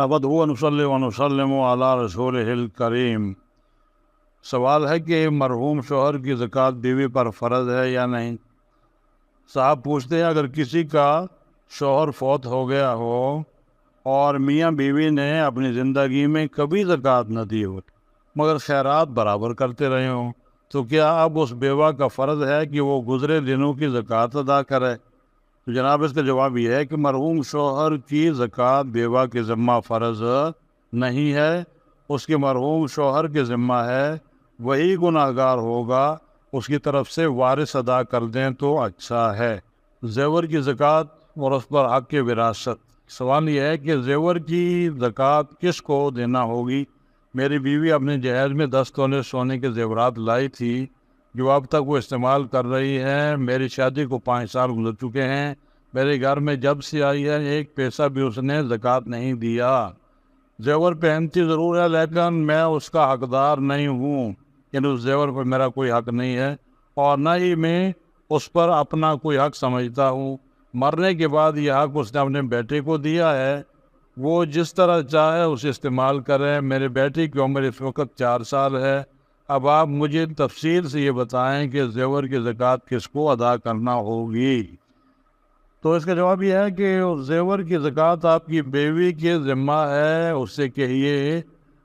नहमदुहु व नसल्ली व नसल्लिमु अला रसूलिहिल करीम। सवाल है कि मरहूम शोहर की ज़कात बीवी पर फ़र्ज़ है या नहीं। साहब पूछते हैं, अगर किसी का शोहर फौत हो गया हो और मियाँ बीवी ने अपनी ज़िंदगी में कभी ज़कात न दी हो मगर खैरात बराबर करते रहे हों, तो क्या अब उस बेवा का फ़र्ज़ है कि वो गुज़रे दिनों की ज़कात अदा करे? तो जनाब इसका जवाब ये है कि मरहूम शोहर की ज़कात बेवा के ज़िम्मा फ़र्ज़ नहीं है, उसके मरहूम शोहर के ज़िम्मा है। वही गुनाहगार होगा, उसकी तरफ से वारिस अदा कर दें तो अच्छा है। ज़ेवर की ज़कात और उस पर हक़ की विरासत। सवाल यह है कि ज़ेवर की ज़कात किस को देना होगी। मेरी बीवी अपने जहेज़ में 10 तोले सोने के ज़ेवरात लाई थी जो अब तक वो इस्तेमाल कर रही है। मेरी शादी को 5 साल गुजर चुके हैं। मेरे घर में जब से आई है एक पैसा भी उसने ज़कात नहीं दिया। ज़ेवर पहनती ज़रूर है लेकिन मैं उसका हकदार नहीं हूँ, यानी उस ज़ेवर पर मेरा कोई हक़ नहीं है और न ही मैं उस पर अपना कोई हक़ समझता हूँ। मरने के बाद यह हक़ उसने अपने बेटे को दिया है, वो जिस तरह चाहे उसे इस्तेमाल करें। मेरे बेटे की उम्र इस वक्त 4 साल है। अब आप मुझे तफसील से ये बताएं कि ज़ेवर की ज़कात किसको अदा करना होगी। तो इसका जवाब यह है कि ज़ेवर की ज़कात आपकी बीवी के ज़िम्मा है। उससे कहिए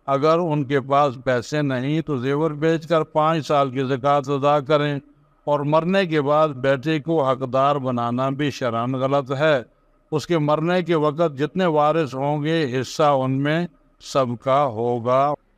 अगर उनके पास पैसे नहीं तो ज़ेवर बेचकर 5 साल की ज़कात अदा करें, और मरने के बाद बेटे को हकदार बनाना भी शरअन गलत है। उसके मरने के वक़्त जितने वारिस होंगे हिस्सा उनमें सबका होगा।